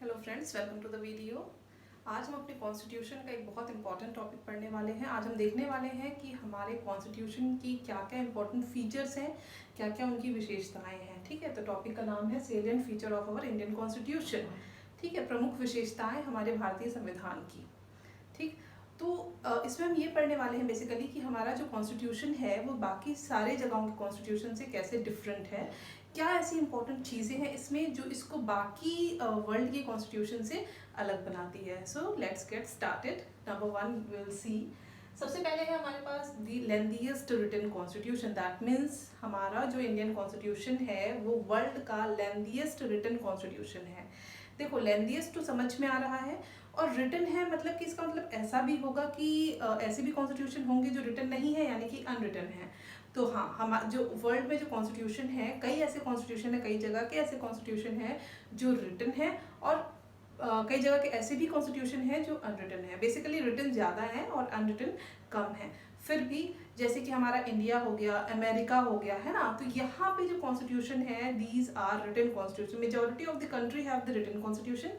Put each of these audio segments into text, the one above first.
Hello friends, welcome to the video. आज हम अपने कॉन्स्टिट्यूशन का एक बहुत इंपॉर्टेंट टॉपिक पढ़ने वाले हैं। आज हम देखने वाले हैं कि हमारे कॉन्स्टिट्यूशन की क्या क्या इंपॉर्टेंट फीचर्स हैं, क्या क्या उनकी विशेषताएं हैं। ठीक है, तो टॉपिक का नाम है salient feature of our Indian constitution. ठीक है, प्रमुख विशेषताएं हमारे भारतीय संविधान की। ठीक, तो इसमें हम ये पढ़ने वाले हैं बेसिकली कि हमारा जो कॉन्स्टिट्यूशन है वो बाकी सारे जगहों के कॉन्स्टिट्यूशन से कैसे डिफरेंट है, क्या ऐसी इंपॉर्टेंट चीज़ें हैं इसमें जो इसको बाकी वर्ल्ड के कॉन्स्टिट्यूशन से अलग बनाती है। So let's get started. Number one will see, सबसे पहले है हमारे पास the lengthiest written constitution. That means हमारा जो इंडियन कॉन्स्टिट्यूशन है वो वर्ल्ड का लेंथीएस्ट रिटन कॉन्स्टिट्यूशन है। देखो, लेंथीएस्ट तो समझ में आ रहा है, और रिटन है मतलब कि इसका मतलब ऐसा भी होगा कि ऐसे भी कॉन्स्टिट्यूशन होंगे जो रिटन नहीं है, यानी कि अनरिटन है। तो हाँ, हम जो वर्ल्ड में जो कॉन्स्टिट्यूशन है, कई ऐसे कॉन्स्टिट्यूशन है, कई जगह के ऐसे कॉन्स्टिट्यूशन है जो रिटन है, और कई जगह के ऐसे भी कॉन्स्टिट्यूशन है जो अनरिटन है। बेसिकली रिटन ज़्यादा है और अनरिटन कम है। फिर भी जैसे कि हमारा इंडिया हो गया, अमेरिका हो गया, है ना, तो यहाँ पे जो कॉन्स्टिट्यूशन है these are written constitution. Majority of the country have the written constitution.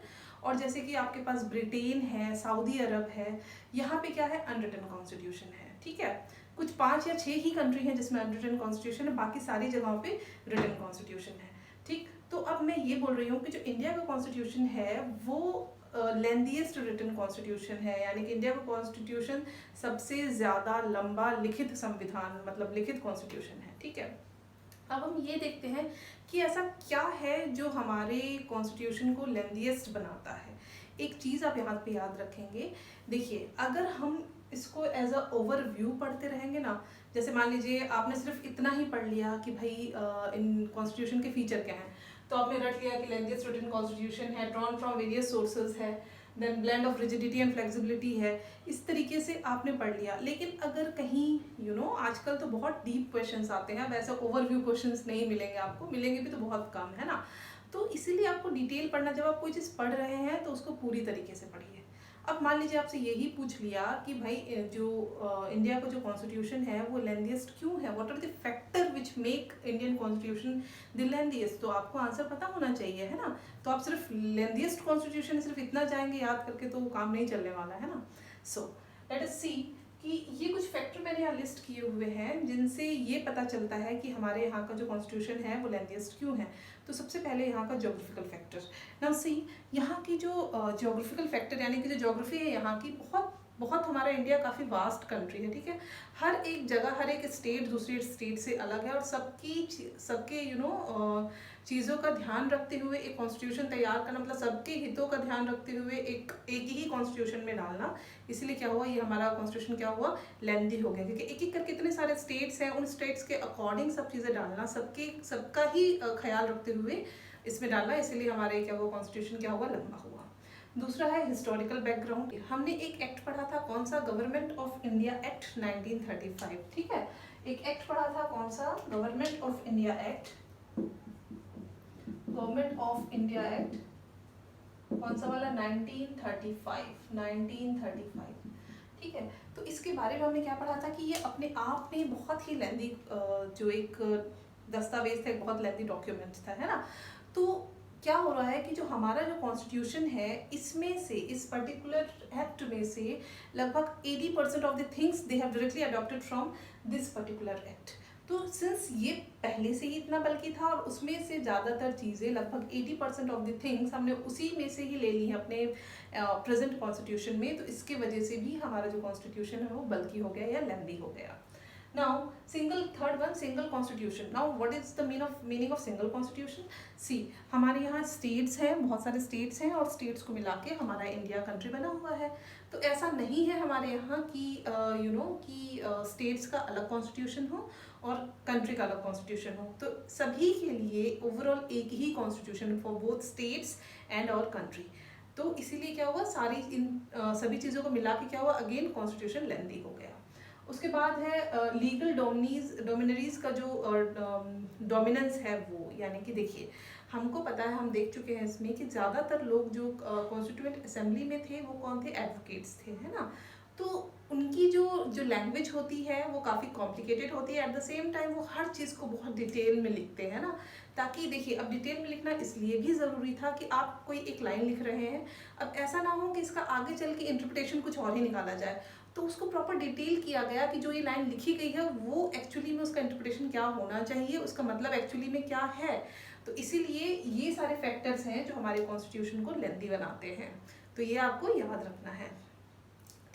और जैसे कि आपके पास ब्रिटेन है, सऊदी अरब है, यहाँ पे क्या है, अनरिटन कॉन्स्टिट्यूशन है। ठीक है, कुछ 5 या 6 ही कंट्री हैं जिसमें अनरिटन कॉन्स्टिट्यूशन है, बाकी सारी जगहों पे रिटन कॉन्स्टिट्यूशन है। ठीक, तो अब मैं ये बोल रही हूँ कि जो इंडिया का कॉन्स्टिट्यूशन है वो लेंथीएस्ट रिटन कॉन्स्टिट्यूशन है, यानी कि इंडिया का कॉन्स्टिट्यूशन सबसे ज़्यादा लंबा लिखित संविधान मतलब लिखित कॉन्स्टिट्यूशन है। ठीक है, अब हम ये देखते हैं कि ऐसा क्या है जो हमारे कॉन्स्टिट्यूशन को लेंथीएस्ट बनाता है। एक चीज़ आप यहाँ पे याद रखेंगे। देखिए, अगर हम इसको एज अ ओवरव्यू पढ़ते रहेंगे ना, जैसे मान लीजिए आपने सिर्फ इतना ही पढ़ लिया कि भाई इन कॉन्स्टिट्यूशन के फीचर क्या हैं, तो आपने रट लिया कि लेंथीएस्ट रिटन कॉन्स्टिट्यूशन है, ड्रॉन फ्रॉम वेरियस सोर्सेज है, then blend of rigidity and flexibility है। इस तरीके से आपने पढ़ लिया। लेकिन अगर कहीं आजकल तो बहुत डीप क्वेश्चंस आते हैं, वैसे ओवरव्यू क्वेश्चंस नहीं मिलेंगे आपको, मिलेंगे भी तो बहुत कम, है ना। तो इसीलिए आपको डिटेल पढ़ना, जब आप कोई चीज़ पढ़ रहे हैं तो उसको पूरी तरीके से पढ़िए। अब मान लीजिए आपसे यही पूछ लिया कि भाई जो इंडिया का जो कॉन्स्टिट्यूशन है वो लेंथीएस्ट क्यों है, what are the factor which make Indian constitution the lengthiest, तो आपको आंसर पता होना चाहिए, है ना। तो आप सिर्फ लेंथीएस्ट कॉन्स्टिट्यूशन सिर्फ इतना जाएंगे याद करके तो काम नहीं चलने वाला है ना। सो लेट अस सी कि ये कुछ फैक्टर मैंने यहाँ लिस्ट किए हुए हैं जिनसे ये पता चलता है कि हमारे यहाँ का जो कॉन्स्टिट्यूशन है वो लेंथीएस्ट क्यों है। तो सबसे पहले यहाँ का ज्योग्राफिकल फैक्टर। नाउ सी, यहाँ की जो ज्योग्राफिकल फैक्टर यानी कि जो ज्योग्राफी है यहाँ की, बहुत बहुत हमारा इंडिया काफ़ी वास्ट कंट्री है। ठीक है, हर एक जगह, हर एक स्टेट दूसरी स्टेट से अलग है, और सबके चीज़ों का ध्यान रखते हुए एक कॉन्स्टिट्यूशन तैयार करना, मतलब सबके हितों का ध्यान रखते हुए एक ही कॉन्स्टिट्यूशन में डालना। इसलिए क्या हुआ, ये हमारा कॉन्स्टिट्यूशन क्या हुआ, लेंथी हो गया, क्योंकि एक एक करके इतने सारे स्टेट्स हैं, उन स्टेट्स के अकॉर्डिंग सब चीज़ें डालना, सबका ही ख्याल रखते हुए इसमें डालना, इसलिए हमारे क्या हुआ, कॉन्स्टिट्यूशन क्या हुआ, लंबा हुआ। दूसरा है हिस्टोरिकल बैकग्राउंड। हमने एक एक्ट पढ़ा था, कौन सा, गवर्नमेंट ऑफ इंडिया एक्ट 1935। ठीक है, एक एक्ट पढ़ा था, कौन सा, government of India act, government of India act, कौन सा वाला, 1935। ठीक है, तो इसके बारे में हमने क्या पढ़ा था कि ये अपने आप में बहुत ही लेंदी जो एक दस्तावेज था, एक बहुत लेंदी डॉक्यूमेंट था, है ना। तो क्या हो रहा है कि जो हमारा जो कॉन्स्टिट्यूशन है, इसमें से, इस पर्टिकुलर एक्ट में से लगभग 80% of the things they have directly adopted from this particular act. तो सिंस ये पहले से ही इतना बल्कि था, और उसमें से ज़्यादातर चीज़ें, लगभग 80% ऑफ द थिंग्स हमने उसी में से ही ले ली हैं अपने प्रेजेंट कॉन्स्टिट्यूशन में, तो इसके वजह से भी हमारा जो कॉन्स्टिट्यूशन है वो बल्कि हो गया या लेंदी हो गया। Now, third one, single constitution. Now, what is the meaning of single constitution? See, हमारे यहाँ states हैं, बहुत सारे states हैं, और states को मिला के हमारा इंडिया कंट्री बना हुआ है। तो ऐसा नहीं है हमारे यहाँ कि कि states का अलग constitution हो और country का अलग constitution हो। तो सभी के लिए overall एक ही constitution for both states and और country। तो इसीलिए क्या हुआ, सभी चीज़ों को मिला के क्या हुआ, अगेन कॉन्स्टिट्यूशन लेंदी हो गया। उसके बाद है लीगल डोमिनरीज का जो डोमिनेंस है वो, यानी कि देखिए, हमको पता है, हम देख चुके हैं इसमें कि ज़्यादातर लोग जो कॉन्स्टिट्यूएंट असेंबली में थे वो कौन थे, एडवोकेट्स थे, है ना। तो उनकी जो लैंग्वेज होती है वो काफ़ी कॉम्प्लिकेटेड होती है, एट द सेम टाइम वो हर चीज़ को बहुत डिटेल में लिखते हैं ना। ताकि देखिए, अब डिटेल में लिखना इसलिए भी ज़रूरी था कि आप कोई एक लाइन लिख रहे हैं, अब ऐसा ना हो कि इसका आगे चल के इंटरप्रिटेशन कुछ और ही निकाला जाए, तो उसको प्रॉपर डिटेल किया गया कि जो ये लाइन लिखी गई है वो एक्चुअली में उसका इंटरप्रिटेशन क्या होना चाहिए, उसका मतलब एक्चुअली में क्या है। तो इसीलिए ये सारे फैक्टर्स हैं जो हमारे कॉन्स्टिट्यूशन को लेंथी बनाते हैं, तो ये आपको याद रखना है,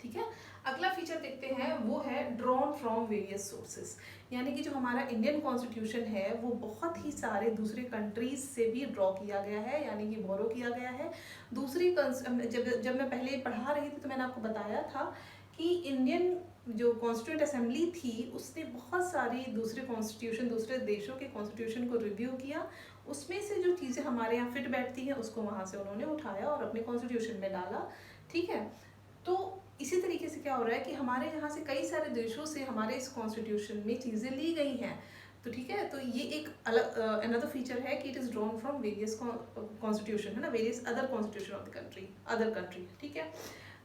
ठीक है। अगला फीचर देखते हैं, वो है ड्रॉन फ्रॉम वेरियस सोर्सेस, यानी कि जो हमारा इंडियन कॉन्स्टिट्यूशन है वो बहुत ही सारे दूसरे कंट्रीज से भी ड्रॉ किया गया है, यानी कि बोरो किया गया है। दूसरी जब मैं पहले पढ़ा रही थी तो मैंने आपको बताया था कि इंडियन जो कॉन्स्टिट्यूंट असेंबली थी उसने बहुत सारी दूसरे कॉन्स्टिट्यूशन, दूसरे देशों के कॉन्स्टिट्यूशन को रिव्यू किया, उसमें से जो चीज़ें हमारे यहाँ फिट बैठती हैं उसको वहाँ से उन्होंने उठाया और अपने कॉन्स्टिट्यूशन में डाला, ठीक है। तो इसी तरीके से क्या हो रहा है कि हमारे यहाँ से कई सारे देशों से हमारे इस कॉन्स्टिट्यूशन में चीज़ें ली गई हैं, तो ठीक है। तो ये एक अलग अनदर फीचर है कि it is drawn from various constitution, है ना, various other constitution of the country, other country, ठीक है।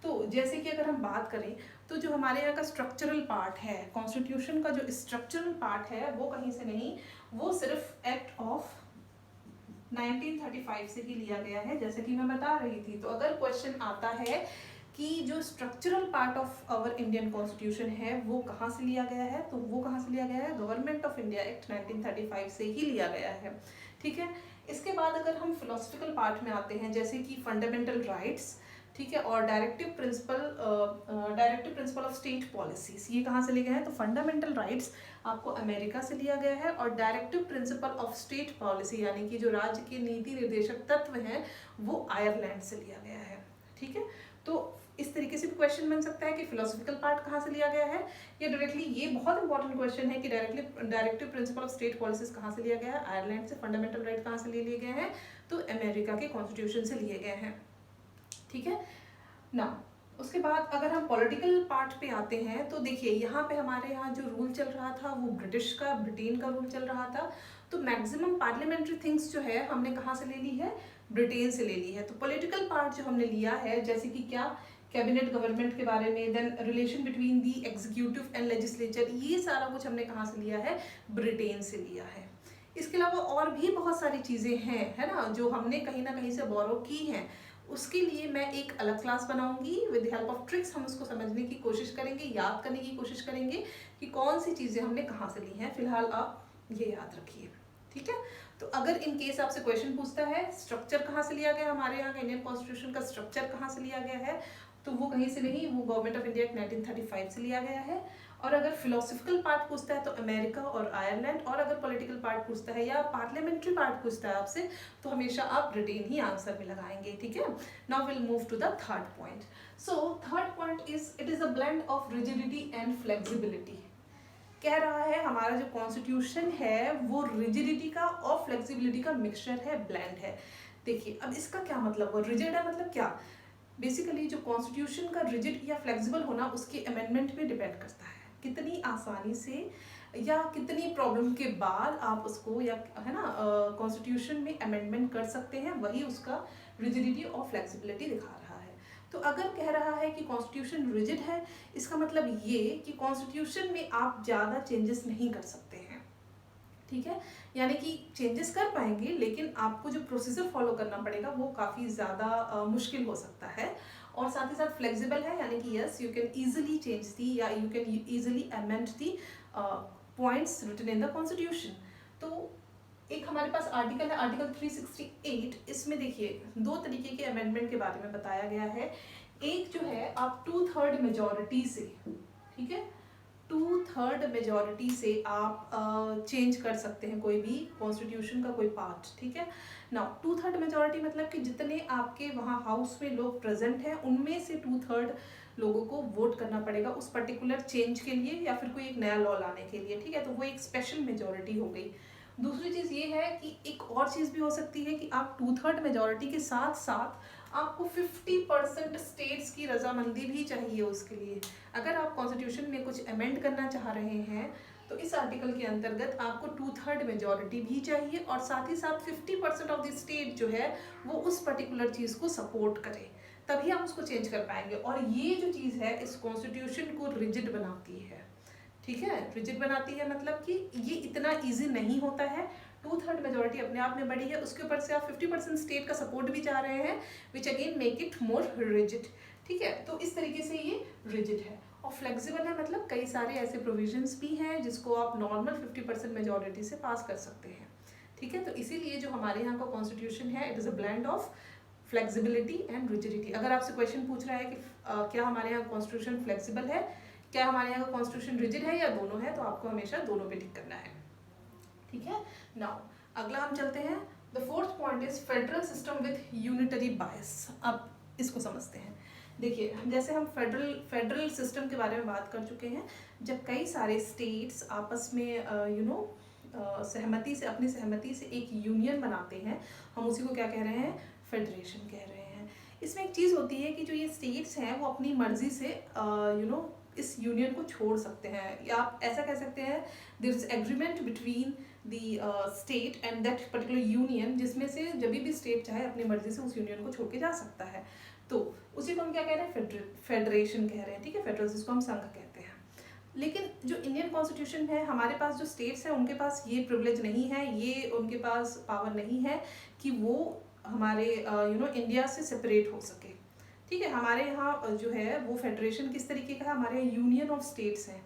तो जैसे कि अगर हम बात करें तो जो हमारे यहाँ का स्ट्रक्चरल पार्ट है, कॉन्स्टिट्यूशन का जो स्ट्रक्चरल पार्ट है वो कहीं से नहीं, वो सिर्फ एक्ट ऑफ 1935 से ही लिया गया है, जैसे कि मैं बता रही थी। तो अगर क्वेश्चन आता है कि जो structural part of our Indian constitution है वो कहाँ से लिया गया है, तो वो कहाँ से लिया गया है, गवर्नमेंट ऑफ इंडिया एक्ट 1935 से ही लिया गया है, ठीक है। इसके बाद अगर हम फिलोसफिकल पार्ट में आते हैं, जैसे कि फंडामेंटल राइट्स, ठीक है, और directive principle of state policies, ये कहाँ से लिए गए हैं, तो फंडामेंटल राइट्स आपको अमेरिका से लिया गया है, और directive principle of state policy यानी कि जो राज्य के नीति निर्देशक तत्व हैं वो आयरलैंड से लिया गया है, ठीक है। तो इस तरीके से भी क्वेश्चन बन सकता है कि फिलोसफिकल पार्ट कहाँ से लिया गया है, या डायरेक्टली, ये बहुत इंपॉर्टेंट क्वेश्चन है कि directive principle of state policies कहाँ से लिया गया है, आयरलैंड से। फंडामेंटल राइट कहाँ से लिए गए हैं, तो अमेरिका के कॉन्स्टिट्यूशन से लिए गए हैं, ठीक है ना। उसके बाद अगर हम पॉलिटिकल पार्ट पे आते हैं तो देखिए, यहाँ पे हमारे यहाँ जो रूल चल रहा था वो ब्रिटेन का रूल चल रहा था, तो मैक्सिमम पार्लियामेंट्री थिंग्स जो है हमने कहाँ से ले ली है, ब्रिटेन से ले ली है। तो पॉलिटिकल पार्ट जो हमने लिया है, जैसे कि क्या, कैबिनेट गवर्नमेंट के बारे में, then relation between the executive and legislature, ये सारा कुछ हमने कहाँ से लिया है, ब्रिटेन से लिया है। इसके अलावा और भी बहुत सारी चीज़ें हैं, है ना, जो हमने कहीं ना कहीं से बोरो की हैं। उसके लिए मैं एक अलग क्लास बनाऊंगी, विद हेल्प ऑफ ट्रिक्स हम उसको समझने की कोशिश करेंगे, याद करने की कोशिश करेंगे कि कौन सी चीज़ें हमने कहाँ से ली हैं। फिलहाल आप ये याद रखिए, ठीक है। तो अगर इन केस आपसे क्वेश्चन पूछता है स्ट्रक्चर कहाँ से लिया गया, हमारे यहाँ का इंडियन कॉन्स्टिट्यूशन का स्ट्रक्चर कहाँ से लिया गया है, तो वो कहीं से नहीं, वो गवर्नमेंट ऑफ इंडिया 1935 से लिया गया है। और अगर फिलोसफिकल पार्ट पूछता है तो अमेरिका और आयरलैंड, और अगर पॉलिटिकल पार्ट पूछता है या पार्लियामेंट्री पार्ट पूछता है आपसे, तो हमेशा आप ब्रिटेन ही आंसर में लगाएंगे, ठीक है। Now will move to the third point. So third point is, it is a blend of rigidity and flexibility. कह रहा है हमारा जो कॉन्स्टिट्यूशन है वो रिजिडिटी का और फ्लेक्सिबिलिटी का मिक्सचर है, ब्लेंड है। देखिए, अब इसका क्या मतलब हुआ, रिजिड है मतलब क्या, बेसिकली जो कॉन्स्टिट्यूशन का रिजिड या फ्लेक्सिबल होना उसके अमेंडमेंट पे डिपेंड करता है, कितनी आसानी से या कितनी प्रॉब्लम के बाद आप उसको, या है ना, कॉन्स्टिट्यूशन में अमेंडमेंट कर सकते हैं, वही उसका रिजिडिटी और फ्लेक्सिबिलिटी दिखा रहा है। तो अगर कह रहा है कि कॉन्स्टिट्यूशन रिजिड है, इसका मतलब ये कि कॉन्स्टिट्यूशन में आप ज़्यादा चेंजेस नहीं कर सकते हैं, ठीक है। यानी कि चेंजेस कर पाएंगे लेकिन आपको जो प्रोसीजर फॉलो करना पड़ेगा वो काफ़ी ज़्यादा मुश्किल हो सकता है। और साथ ही साथ फ्लेक्सिबल है, यानी कि yes, you can easily change the या you can easily amend the points written in the constitution. तो एक हमारे पास आर्टिकल है, आर्टिकल 368, इसमें देखिए दो तरीके के अमेंडमेंट के बारे में बताया गया है। एक जो है आप 2/3 मेजॉरिटी से, ठीक है, 2/3 मेजॉरिटी से आप चेंज कर सकते हैं कोई भी कॉन्स्टिट्यूशन का कोई पार्ट, ठीक है ना। 2/3 मेजॉरिटी मतलब कि जितने आपके वहाँ हाउस में लोग प्रेजेंट हैं उनमें से 2/3 लोगों को वोट करना पड़ेगा उस पर्टिकुलर चेंज के लिए या फिर कोई एक नया लॉ लाने के लिए, ठीक है। तो वो एक स्पेशल मेजॉरिटी हो गई। दूसरी चीज़ ये है कि एक और चीज़ भी हो सकती है कि आप 2/3 मेजॉरिटी के साथ साथ आपको 50% स्टेट्स की रजामंदी भी चाहिए उसके लिए। अगर आप कॉन्स्टिट्यूशन में कुछ अमेंड करना चाह रहे हैं तो इस आर्टिकल के अंतर्गत आपको 2/3 मेजॉरिटी भी चाहिए और साथ ही साथ 50% ऑफ द स्टेट जो है वो उस पर्टिकुलर चीज़ को सपोर्ट करे, तभी हम उसको चेंज कर पाएंगे। और ये जो चीज़ है इस कॉन्स्टिट्यूशन को रिजिड बनाती है, ठीक है। रिजिड बनाती है मतलब कि ये इतना ईजी नहीं होता है। 2/3 मेजोरिटी अपने आप में बड़ी है, उसके ऊपर से आप 50% स्टेट का सपोर्ट भी चाह रहे हैं, which again make it more rigid, ठीक है। तो इस तरीके से ये रिजिड है। और फ्लेक्सिबल है मतलब कई सारे ऐसे प्रोविजंस भी हैं जिसको आप नॉर्मल 50% मेजोरिटी से पास कर सकते हैं, ठीक है। तो इसीलिए जो हमारे यहाँ का कॉन्स्टिट्यूशन है it is a blend of flexibility and rigidity. अगर आपसे क्वेश्चन पूछ रहा है कि क्या हमारे यहाँ कॉन्स्टिट्यूशन फ्लेक्सिबल है, क्या हमारे यहाँ का कॉन्स्टिट्यूशन रिजिड है या दोनों है, तो आपको हमेशा दोनों पे टिक करना है, ठीक है। नाउ अगला हम चलते हैं, the fourth point is federal system with unitary बायस। अब इसको समझते हैं। देखिए जैसे हम फेडरल सिस्टम के बारे में बात कर चुके हैं, जब कई सारे स्टेट्स आपस में सहमति से अपनी सहमति से एक यूनियन बनाते हैं, हम उसी को क्या कह रहे हैं, फेडरेशन कह रहे हैं। इसमें एक चीज़ होती है कि जो ये स्टेट्स हैं वो अपनी मर्जी से इस यूनियन को छोड़ सकते हैं, या आप ऐसा कह सकते हैं there is agreement between the state and that particular union, जिसमें से जब भी स्टेट चाहे अपनी मर्जी से उस यूनियन को छोड़ के जा सकता है। तो उसी को हम क्या कह रहे हैं, फेडरेशन कह रहे हैं, ठीक है। फेडरल जिसको हम संघ कहते हैं। लेकिन जो इंडियन कॉन्स्टिट्यूशन है, हमारे पास जो स्टेट्स हैं उनके पास ये प्रिविलेज नहीं है, ये उनके पास पावर नहीं है कि वो हमारे इंडिया से सेपरेट हो सके, ठीक है। हमारे यहाँ जो है वो फेडरेशन किस तरीके का है, हमारे यूनियन ऑफ स्टेट्स हैं,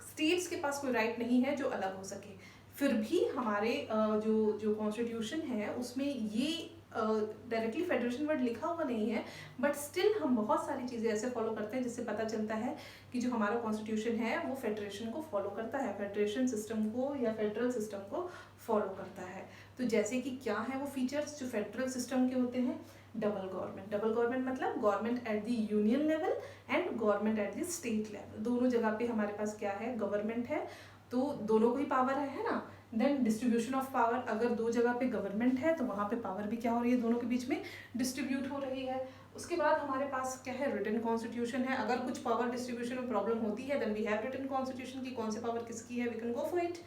स्टेट्स के पास कोई राइट नहीं है जो अलग हो सके। फिर भी हमारे जो कॉन्स्टिट्यूशन है उसमें ये डायरेक्टली फेडरेशन वर्ड लिखा हुआ नहीं है, बट स्टिल हम बहुत सारी चीज़ें ऐसे फॉलो करते हैं जिससे पता चलता है कि जो हमारा कॉन्स्टिट्यूशन है वो फेडरेशन को फॉलो करता है, फेडरेशन सिस्टम को या फेडरल सिस्टम को फॉलो करता है। तो जैसे कि क्या है वो फीचर्स जो फेडरल सिस्टम के होते हैं, डबल गवर्नमेंट मतलब government at the union level and government at the state level, दोनों जगह पे हमारे पास क्या है, गवर्नमेंट है, तो दोनों को ही पावर है ना। देन डिस्ट्रीब्यूशन ऑफ पावर, अगर दो जगह पे गवर्नमेंट है तो वहाँ पे पावर भी क्या हो रही है, दोनों के बीच में डिस्ट्रीब्यूट हो रही है। उसके बाद हमारे पास क्या है, रिटन कॉन्स्टिट्यूशन है। अगर कुछ पावर डिस्ट्रीब्यूशन में प्रॉब्लम होती है then we have written constitution की कौन सी पावर किसकी है, we can go for it.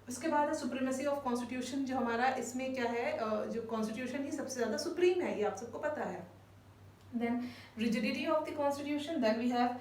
उसके बाद है सुप्रीमेसी ऑफ कॉन्स्टिट्यूशन, जो हमारा इसमें क्या है, जो कॉन्स्टिट्यूशन ही सबसे ज़्यादा सुप्रीम है, ये आप सबको पता है। Then rigidity of the constitution, then we have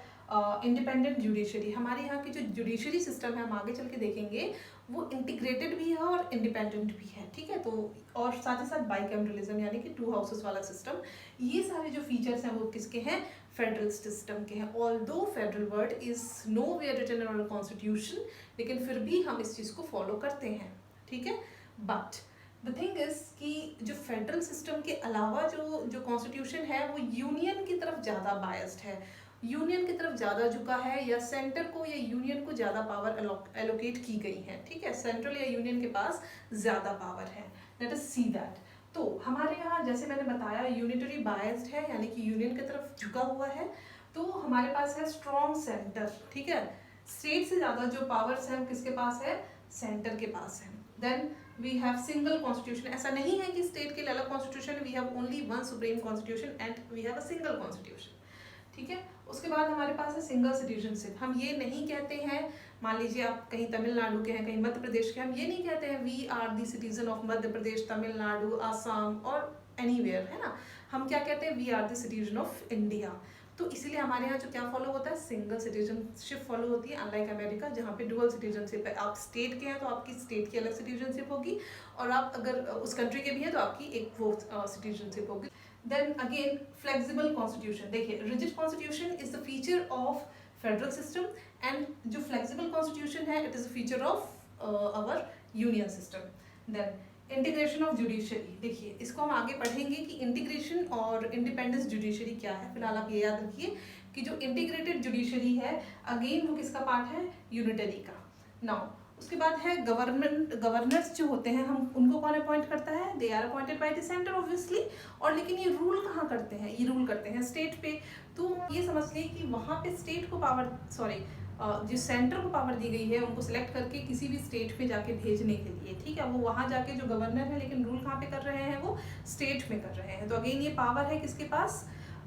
independent judiciary. हमारे यहाँ की जो जुडिशरी सिस्टम है हम आगे चल के देखेंगे वो इंटीग्रेटेड भी है और इंडिपेंडेंट भी है, ठीक है। तो और साथ ही साथ बाइकैमरलिज्म यानी कि 2 हाउसेस वाला सिस्टम, ये सारे जो फीचर्स हैं वो किसके हैं, फेडरल सिस्टम के हैं। Although federal word is nowhere written in our constitution, लेकिन फिर भी हम इस चीज़ को फॉलो करते हैं, ठीक है। बट द थिंग इज कि जो फेडरल सिस्टम के अलावा जो कॉन्स्टिट्यूशन है वो यूनियन की तरफ ज़्यादा बायस्ड है, यूनियन की तरफ ज़्यादा झुका है, या सेंटर को या यूनियन को ज़्यादा पावर एलोकेट की गई है, ठीक है। सेंट्रल या यूनियन के पास ज़्यादा पावर है, लेट अस सी दैट। तो हमारे यहाँ जैसे मैंने बताया यूनिटरी बायस्ड है यानी कि यूनियन की तरफ झुका हुआ है, तो हमारे पास है स्ट्रॉन्ग सेंटर, ठीक है। स्टेट से ज़्यादा जो पावर्स हैं किसके पास है, सेंटर के पास है। Then we have single constitution, ऐसा नहीं है कि स्टेट के लिए अलग constitution, we have only one supreme constitution and we have a single constitution, ठीक है। उसके बाद हमारे पास है सिंगल सिटीजनशिप। हम ये नहीं कहते हैं, मान लीजिए आप कहीं तमिलनाडु के हैं, कहीं मध्य प्रदेश के, हम ये नहीं कहते हैं we are the citizen of Madhya Pradesh, Tamil Nadu, Assam और एनीवेयर, है ना। हम क्या कहते हैं, we are the citizen of India. तो इसीलिए हमारे यहाँ जो क्या फॉलो होता है, सिंगल सिटीजनशिप फॉलो होती है, अनलाइक अमेरिका जहाँ पे डुअल सिटीजनशिप है। आप स्टेट के हैं तो आपकी स्टेट की अलग सिटीजनशिप होगी, और आप अगर उस कंट्री के भी हैं तो आपकी एक वो सिटीजनशिप होगी। Then again flexible constitution, देखिए rigid constitution is the feature of federal system and जो flexible constitution है it is a feature of our union system. Then integration of judiciary, देखिए इसको हम आगे पढ़ेंगे कि integration और independence judiciary क्या है। फिलहाल आप ये याद रखिए कि जो integrated judiciary है again वो किसका पार्ट है, unitary का। Now उसके बाद है गवर्नर्स जो होते हैं, हम उनको कौन अपॉइंट करता है, they are appointed by the centre obviously. और लेकिन ये रूल कहाँ करते हैं, ये रूल करते हैं स्टेट पे। तो ये समझ लें कि वहाँ पे स्टेट को पावर, जो सेंटर को पावर दी गई है उनको सिलेक्ट करके किसी भी स्टेट पे जाके भेजने के लिए, ठीक है। वो वहाँ जाके जो गवर्नर है, लेकिन रूल कहाँ पे कर रहे हैं, वो स्टेट में कर रहे हैं। तो अगेन ये पावर है किसके पास,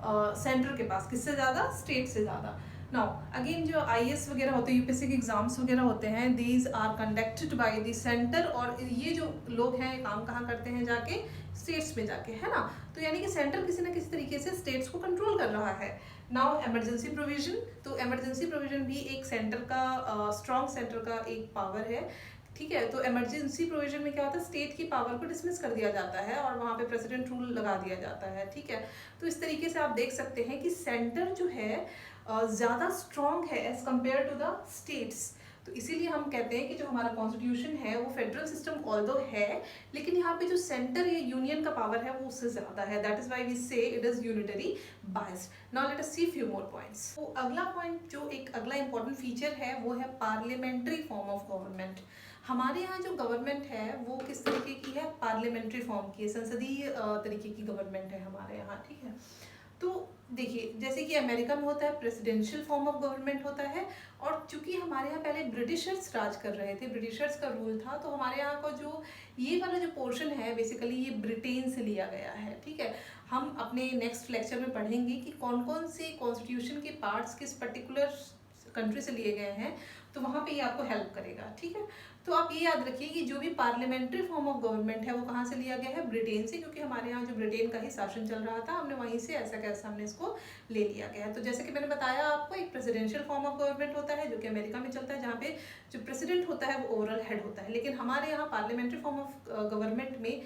सेंटर के पास, किससे ज़्यादा, स्टेट से ज़्यादा। नाउ अगेन जो आईएएस वगैरह होते हैं, यूपीएससी के एग्जाम्स वगैरह होते हैं, these are conducted by the centre, और ये जो लोग हैं ये काम कहाँ करते हैं, जाके स्टेट्स में जाके, है ना। तो यानी कि सेंटर किसी ना किसी तरीके से स्टेट्स को कंट्रोल कर रहा है। नाउ इमरजेंसी प्रोविजन, तो इमरजेंसी प्रोविजन भी एक सेंटर का स्ट्रॉन्ग सेंटर का एक पावर है, ठीक है। तो इमरजेंसी प्रोविजन में क्या होता है, स्टेट की पावर को डिसमिस कर दिया जाता है और वहाँ पे प्रेसिडेंट रूल लगा दिया जाता है, ठीक है। तो इस तरीके से आप देख सकते हैं कि सेंटर जो है ज़्यादा स्ट्रॉन्ग है as compare to the states. तो इसीलिए हम कहते हैं कि जो हमारा कॉन्स्टिट्यूशन है वो फेडरल सिस्टम ऑल्दो है, लेकिन यहाँ पे जो सेंटर या यूनियन का पावर है वो उससे ज़्यादा है। दैट इज वाई वी से it is unitary biased. Now let us C few more points. तो अगला पॉइंट जो एक अगला इंपॉर्टेंट फीचर है वो है पार्लियामेंट्री फॉर्म ऑफ गवर्नमेंट। हमारे यहाँ जो गवर्नमेंट है वो किस तरीके की है, पार्लियामेंट्री फॉर्म की है, संसदीय तरीके की गवर्नमेंट है हमारे यहाँ, ठीक है। तो देखिए जैसे कि अमेरिका में होता है प्रेसिडेंशियल फॉर्म ऑफ गवर्नमेंट होता है, और चूंकि हमारे यहाँ पहले ब्रिटिशर्स राज कर रहे थे, ब्रिटिशर्स का रूल था, तो हमारे यहाँ का जो ये वाला जो पोर्शन है बेसिकली ये ब्रिटेन से लिया गया है, ठीक है। हम अपने नेक्स्ट लेक्चर में पढ़ेंगे कि कौन कौन से कॉन्स्टिट्यूशन के पार्ट्स किस पर्टिकुलर कंट्री से लिए गए हैं, तो वहाँ पे ये आपको हेल्प करेगा, ठीक है। तो आप ये याद रखिए कि जो भी पार्लियामेंट्री फॉर्म ऑफ गवर्नमेंट है वो कहाँ से लिया गया है, ब्रिटेन से, क्योंकि हमारे यहाँ जो ब्रिटेन का ही शासन चल रहा था, हमने वहीं से ऐसा कैसा हमने इसको ले लिया गया है। तो जैसे कि मैंने बताया आपको, एक प्रेसिडेंशियल फॉर्म ऑफ गवर्नमेंट होता है जो कि अमेरिका में चलता है, जहाँ पे जो प्रेसिडेंट होता है वो ओवरऑल हेड होता है, लेकिन हमारे यहाँ पार्लियामेंट्री फॉर्म ऑफ गवर्नमेंट में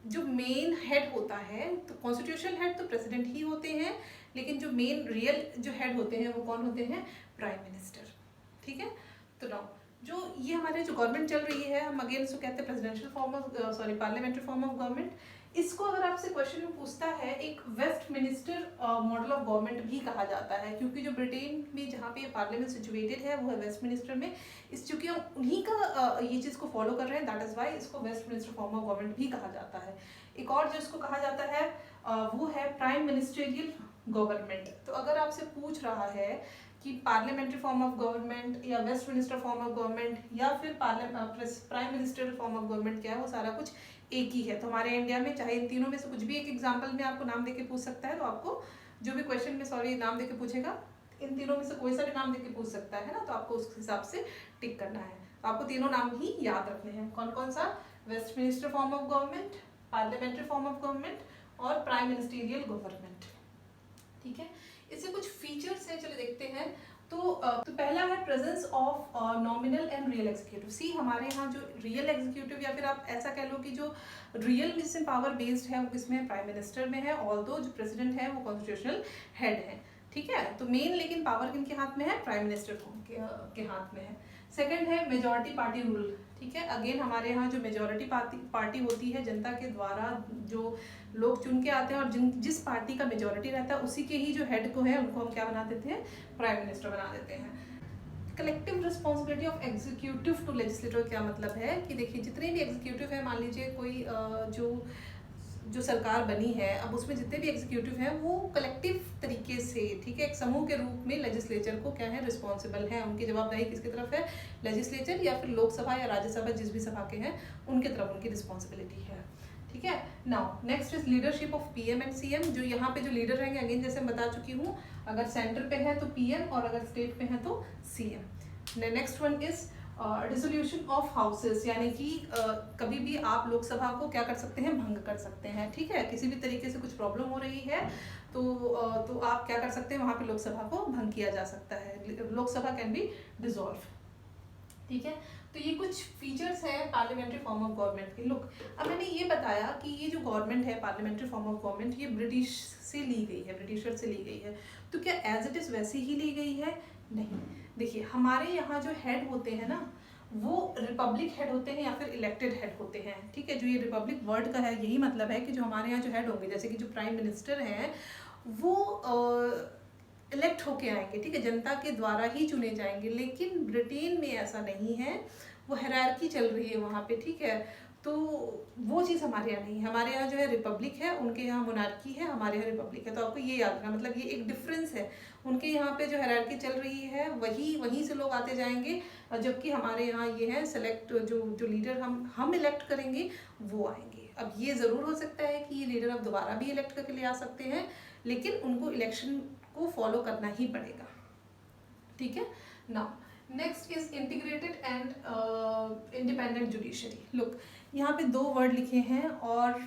जो मेन हेड होता है, तो कॉन्स्टिट्यूशनल हेड तो प्रेसिडेंट ही होते हैं, लेकिन जो मेन रियल जो हेड होते हैं वो कौन होते हैं, प्राइम मिनिस्टर, ठीक है। तो नाउ जो ये हमारे जो गवर्नमेंट चल रही है, हम अगेन इसको कहते हैं presidential form of parliamentary form of government. इसको अगर आपसे क्वेश्चन में पूछता है, एक Westminster model of government भी कहा जाता है, क्योंकि जो ब्रिटेन में जहाँ पे पार्लियामेंट सिचुएटेड है वो है वेस्ट मिनिस्टर में। इस चूंकि हम उन्हीं का ये चीज़ को फॉलो कर रहे हैं, दैट इज वाई इसको Westminster form of government भी कहा जाता है। एक और जो इसको कहा जाता है वो है प्राइम मिनिस्टेरियल गवर्नमेंट। तो अगर आपसे पूछ रहा है कि पार्लियामेंट्री फॉर्म ऑफ गवर्नमेंट या Westminster form of government या फिर prime minister form of government क्या है, वो सारा कुछ एक ही है। तो हमारे इंडिया में चाहे इन तीनों में से कुछ भी एक एग्जांपल में आपको नाम देके पूछ सकता है, तो आपको जो भी क्वेश्चन में नाम देके पूछेगा, इन तीनों में से कोई सा भी नाम देके पूछ सकता है ना, तो आपको उस हिसाब से टिक करना है। तो आपको तीनों नाम ही याद रखने हैं, कौन कौन सा, Westminster form of government, parliamentary form of government और प्राइम मिनिस्टीरियल गवर्नमेंट, ठीक है। इससे कुछ फीचर्स हैं, चलो देखते हैं। तो पहला है presence of nominal and real executive. See हमारे यहाँ जो रियल एग्जीक्यूटिव, या फिर आप ऐसा कह लो कि जो रियल जिसमें पावर बेस्ड है वो किसमें है, प्राइम मिनिस्टर में है, ऑल्दो जो प्रेसिडेंट है वो कॉन्स्टिट्यूशनल हेड है, ठीक है। तो मेन लेकिन पावर किनके हाथ में है, प्राइम मिनिस्टर के हाथ में है। सेकंड है मेजॉरिटी पार्टी रूल, ठीक है। अगेन हमारे यहाँ जो मेजॉरिटी पार्टी होती है, जनता के द्वारा जो लोग चुन के आते हैं, और जिस पार्टी का मेजॉरिटी रहता है उसी के ही जो हेड को है उनको हम क्या बना देते हैं, प्राइम मिनिस्टर बना देते हैं। Collective responsibility of executive to legislator क्या मतलब है कि देखिए जितने भी एग्जीक्यूटिव है, मान लीजिए कोई जो सरकार बनी है, अब उसमें जितने भी एग्जीक्यूटिव हैं वो कलेक्टिव तरीके से, ठीक है, एक समूह के रूप में लेजिस्लेचर को क्या है, रिस्पॉन्सिबल है। उनकी जवाबदारी किसकी तरफ है, लेजिस्लेचर या फिर लोकसभा या राज्यसभा जिस भी सभा के हैं उनके तरफ उनकी रिस्पॉन्सिबिलिटी है, ठीक है। Now next is leadership of PM and CM. जो यहाँ पे जो लीडर रहेंगे, अगेन जैसे मैं बता चुकी हूँ, अगर सेंटर पे है तो पीएम और अगर स्टेट पे है तो CM. Next one is dissolution of houses, यानी कि कभी भी आप लोकसभा को क्या कर सकते हैं, भंग कर सकते हैं, ठीक है। किसी भी तरीके से कुछ प्रॉब्लम हो रही है तो आप क्या कर सकते हैं, वहाँ पे लोकसभा को भंग किया जा सकता है, लोकसभा कैन बी डिसॉल्व, ठीक है। तो ये कुछ फीचर्स हैं पार्लियामेंट्री फॉर्म ऑफ गवर्नमेंट के। लुक, अब मैंने ये बताया कि ये जो गवर्नमेंट है, पार्लियामेंट्री फॉर्म ऑफ गवर्नमेंट, ये ब्रिटिश से ली गई है, ब्रिटिशर से ली गई है। तो क्या एज इट इज़ वैसे ही ली गई है, नहीं। देखिए हमारे यहाँ जो हेड होते हैं ना, वो रिपब्लिक हेड होते हैं या फिर इलेक्टेड हेड होते हैं, ठीक है। जो ये रिपब्लिक वर्ड का है, यही मतलब है कि जो हमारे यहाँ जो हेड होंगे, जैसे कि जो प्राइम मिनिस्टर हैं वो इलेक्ट होके आएंगे, ठीक है, जनता के द्वारा ही चुने जाएंगे। लेकिन ब्रिटेन में ऐसा नहीं है, वो हायरार्की चल रही है वहाँ पे, ठीक है। तो वो चीज़ हमारे यहाँ नहीं है, हमारे यहाँ जो है रिपब्लिक है, उनके यहाँ मोनार्की है, हमारे यहाँ रिपब्लिक है। तो आपको ये याद रखना, मतलब ये एक डिफरेंस है। उनके यहाँ पे जो हायरार्की चल रही है वहीं से लोग आते जाएंगे, जबकि हमारे यहाँ ये है सेलेक्ट, जो लीडर हम इलेक्ट करेंगे वो आएंगे। अब ये ज़रूर हो सकता है कि ये लीडर अब दोबारा भी इलेक्ट करके ले आ सकते हैं, लेकिन उनको इलेक्शन को फॉलो करना ही पड़ेगा, ठीक है। Now next is integrated and independent judiciary. Look, यहाँ पे 2 वर्ड लिखे हैं और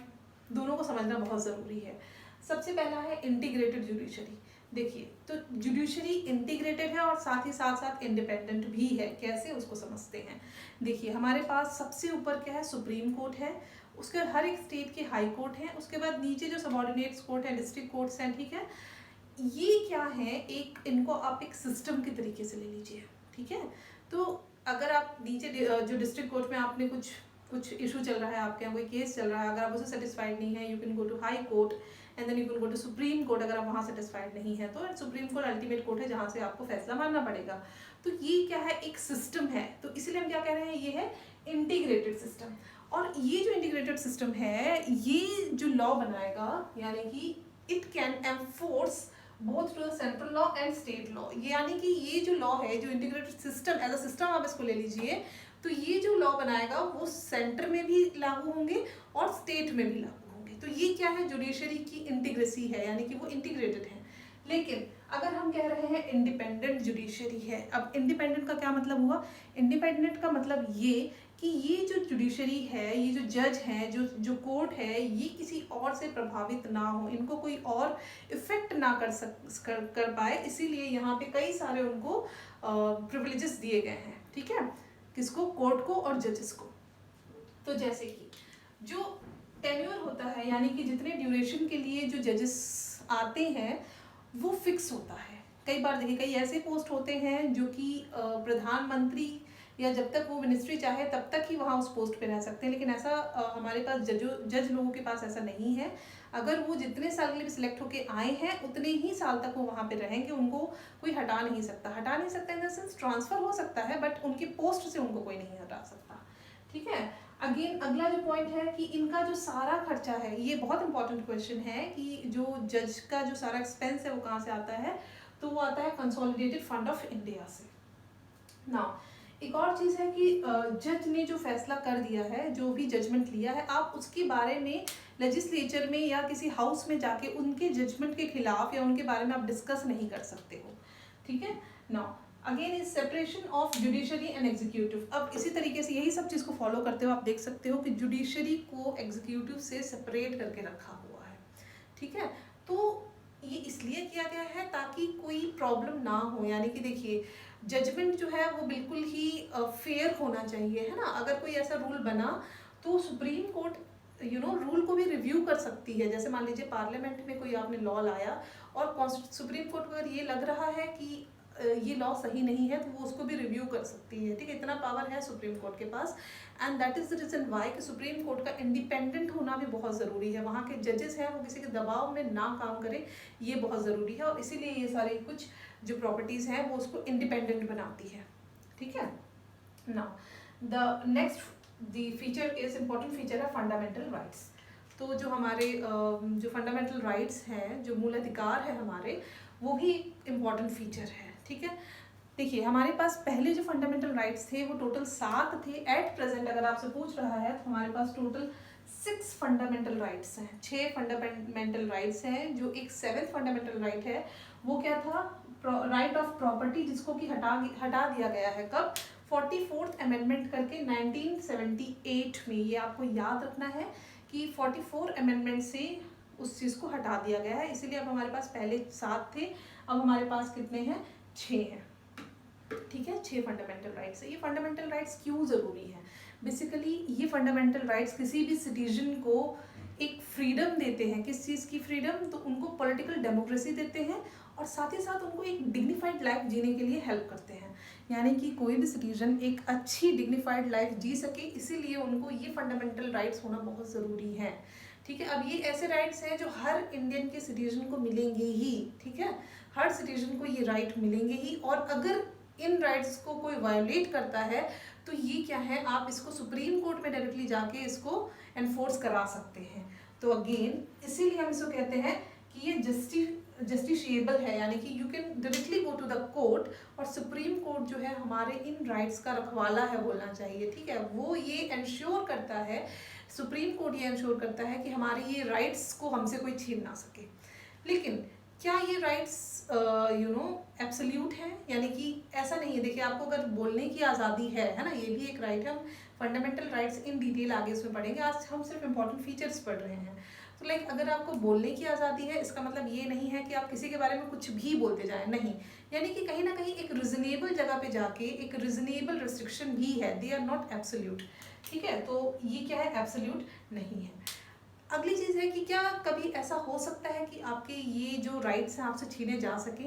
दोनों को समझना बहुत ज़रूरी है। सबसे पहला है इंटीग्रेटेड जुडिशरी। देखिए, तो जुडिशरी इंटीग्रेटेड है और साथ ही साथ इंडिपेंडेंट भी है। कैसे, उसको समझते हैं। देखिए, हमारे पास सबसे ऊपर क्या है, सुप्रीम कोर्ट है, उसके बाद हर एक स्टेट के हाई कोर्ट है, उसके बाद नीचे जो सबऑर्डिनेट्स कोर्ट है, डिस्ट्रिक्ट कोर्ट्स हैं, ठीक है। ये क्या है, एक इनको आप एक सिस्टम के तरीके से ले लीजिए, ठीक है। तो अगर आप नीचे जो डिस्ट्रिक्ट कोर्ट में आपने कुछ इशू चल रहा है, आपके यहाँ कोई केस चल रहा है, अगर आप उससे सेटिस्फाइड नहीं है, you can go to high court and then you can go to supreme court. अगर आप वहाँ सेटिस्फाइड नहीं है तो सुप्रीम कोर्ट अल्टीमेट कोर्ट है जहाँ से आपको फैसला मानना पड़ेगा। तो ये क्या है, एक सिस्टम है। तो इसीलिए हम क्या कह रहे हैं, ये है इंटीग्रेटेड सिस्टम। और ये जो इंटीग्रेटेड सिस्टम है, ये जो लॉ बनाएगा, यानी कि it can enforce both to the central law and state law. ये यानी कि ये जो लॉ है, जो integrated system as a system आप इसको ले लीजिए, तो ये जो लॉ बनाएगा वो सेंटर में भी लागू होंगे और स्टेट में भी लागू होंगे। तो ये क्या है, जुडिशरी की इंटीग्रेसी है, यानी कि वो इंटीग्रेटेड है। लेकिन अगर हम कह रहे हैं इंडिपेंडेंट जुडिशरी है, अब इंडिपेंडेंट का क्या मतलब हुआ, इंडिपेंडेंट का मतलब ये कि ये जो जुडिशरी है, ये जो जज हैं, जो कोर्ट है, ये किसी और से प्रभावित ना हो, इनको कोई और इफेक्ट ना कर पाए। इसीलिए यहाँ पे कई सारे उनको प्रिविलेजेस दिए गए हैं, ठीक है। किसको, कोर्ट को और जजेस को। तो जैसे कि जो टेन्योर होता है, यानी कि जितने ड्यूरेशन के लिए जो जजेस आते हैं वो फिक्स होता है। कई बार देखिए, कई ऐसे पोस्ट होते हैं जो कि प्रधानमंत्री या जब तक वो मिनिस्ट्री चाहे तब तक ही वहाँ उस पोस्ट पे रह सकते हैं, लेकिन ऐसा हमारे पास जज लोगों के पास ऐसा नहीं है। अगर वो जितने साल के लिए सिलेक्ट होके आए हैं उतने ही साल तक वो वहाँ पे रहेंगे, उनको कोई हटा नहीं सकता इन द सेंस ट्रांसफर हो सकता है, बट उनकी पोस्ट से उनको कोई नहीं हटा सकता, ठीक है। अगेन अगला जो पॉइंट है कि इनका जो सारा खर्चा है, ये बहुत इंपॉर्टेंट क्वेश्चन है कि जो जज का जो सारा एक्सपेंस है वो कहाँ से आता है, तो वो आता है कंसोलिडेटेड फंड ऑफ इंडिया से। नाउ एक और चीज़ है कि जज ने जो फैसला कर दिया है, जो भी जजमेंट लिया है, आप उसके बारे में लेजिस्लेचर में या किसी हाउस में जाके उनके जजमेंट के खिलाफ या उनके बारे में आप डिस्कस नहीं कर सकते हो, ठीक है। Now again is separation of judiciary and executive. अब इसी तरीके से यही सब चीज़ को फॉलो करते हो आप देख सकते हो कि जुडिशरी को एग्जीक्यूटिव से सेपरेट करके रखा हुआ है, ठीक है। तो ये इसलिए किया गया है ताकि कोई प्रॉब्लम ना हो, यानी कि देखिए जजमेंट जो है वो बिल्कुल ही फेयर होना चाहिए, है ना। अगर कोई ऐसा रूल बना तो सुप्रीम कोर्ट रूल को भी रिव्यू कर सकती है। जैसे मान लीजिए पार्लियामेंट में कोई आपने लॉ लाया और सुप्रीम कोर्ट को अगर ये लग रहा है कि ये लॉ सही नहीं है तो वो उसको भी रिव्यू कर सकती है, ठीक है। इतना पावर है सुप्रीम कोर्ट के पास, and that is the reason why कि सुप्रीम कोर्ट का इंडिपेंडेंट होना भी बहुत ज़रूरी है। वहाँ के जजेस हैं वो किसी के दबाव में ना काम करें, ये बहुत ज़रूरी है, और इसीलिए ये सारे कुछ जो प्रॉपर्टीज़ हैं वो उसको इंडिपेंडेंट बनाती है, ठीक है। Now the next the feature is important feature है फंडामेंटल राइट्स। तो जो हमारे जो फंडामेंटल राइट्स हैं, जो मूल अधिकार है हमारे, वो भी इम्पॉर्टेंट फीचर है, ठीक है। देखिए हमारे पास पहले जो फंडामेंटल राइट्स थे वो टोटल 7 थे। एट प्रेजेंट अगर आपसे पूछ रहा है तो हमारे पास टोटल 6 फंडामेंटल राइट्स हैं, 6 फंडामेंटल राइट्स हैं। जो एक 7th फंडामेंटल राइट है वो क्या था, राइट ऑफ प्रॉपर्टी, जिसको कि हटा दिया गया है कब, 44th अमेंडमेंट करके 1978 में। ये आपको याद रखना है कि 44 अमेंडमेंट से उस चीज़ को हटा दिया गया है, इसीलिए अब हमारे पास पहले 7 थे, अब हमारे पास कितने हैं, 6 हैं, ठीक है। 6 फंडामेंटल राइट्स है। ये फंडामेंटल राइट्स क्यों ज़रूरी है, बेसिकली ये फंडामेंटल राइट्स किसी भी सिटीजन को एक फ्रीडम देते हैं। किस चीज़ की फ्रीडम, तो उनको पॉलिटिकल डेमोक्रेसी देते हैं और साथ ही साथ उनको एक डिग्निफाइड लाइफ जीने के लिए हेल्प करते हैं, यानी कि कोई भी सिटीजन एक अच्छी डिग्निफाइड लाइफ जी सके, इसीलिए उनको ये फंडामेंटल राइट्स होना बहुत ज़रूरी है, ठीक है। अब ये ऐसे राइट्स हैं जो हर इंडियन के सिटीजन को मिलेंगे ही, ठीक है, हर सिटीजन को ये राइट मिलेंगे ही, और अगर इन राइट्स को कोई वायोलेट करता है तो ये क्या है, आप इसको सुप्रीम कोर्ट में डायरेक्टली जाके इसको एनफोर्स करा सकते हैं। तो अगेन इसीलिए हम इसको कहते हैं कि ये जस्टिशिएबल है, यानी कि you can directly go to the court, और सुप्रीम कोर्ट जो है हमारे इन राइट्स का रखवाला है बोलना चाहिए, ठीक है। वो ये इंश्योर करता है, सुप्रीम कोर्ट ये इंश्योर करता है कि हमारे ये राइट्स को हमसे कोई छीन ना सके। लेकिन क्या ये राइट्स एब्सोल्यूट हैं, यानी कि ऐसा नहीं है। देखिए आपको अगर बोलने की आज़ादी है ना, ये भी एक राइट है। हम फंडामेंटल राइट्स इन डिटेल आगे इसमें पढ़ेंगे, आज हम सिर्फ इंपॉर्टेंट फीचर्स पढ़ रहे हैं। तो लाइक अगर आपको बोलने की आज़ादी है, इसका मतलब ये नहीं है कि आप किसी के बारे में कुछ भी बोलते जाएं, नहीं। यानी कि कहीं ना कहीं एक रिजनेबल जगह पे जाके एक रिजनेबल रिस्ट्रिक्शन भी है, दे आर नॉट एब्सोल्यूट, ठीक है। तो ये क्या है, एब्सोल्यूट नहीं है। अगली चीज़ है कि क्या कभी ऐसा हो सकता है कि आपके ये जो राइट्स हैं आपसे छीने जा सके।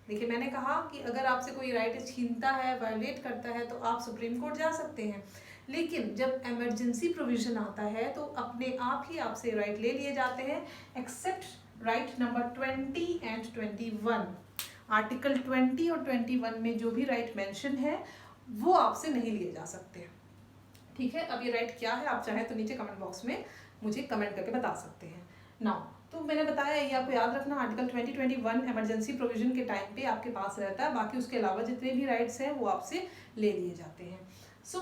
देखिए मैंने कहा कि अगर आपसे कोई राइट छीनता है, वायलेट करता है, तो आप सुप्रीम कोर्ट जा सकते हैं। लेकिन जब इमरजेंसी प्रोविजन आता है तो अपने आप ही आपसे राइट ले लिए जाते हैं, except right number 20 and 21। Article 20 और 21 में जो भी राइट मेंशन है वो आपसे नहीं लिए जा सकते, ठीक है। अब ये राइट क्या है, आप चाहे तो नीचे कमेंट बॉक्स में मुझे कमेंट करके बता सकते हैं। नाउ तो मैंने बताया, ये आपको याद रखना, आर्टिकल 2021 इमरजेंसी प्रोविजन के टाइम पे आपके पास रहता है, बाकी उसके अलावा जितने भी राइट्स हैं वो आपसे ले लिए जाते हैं। सो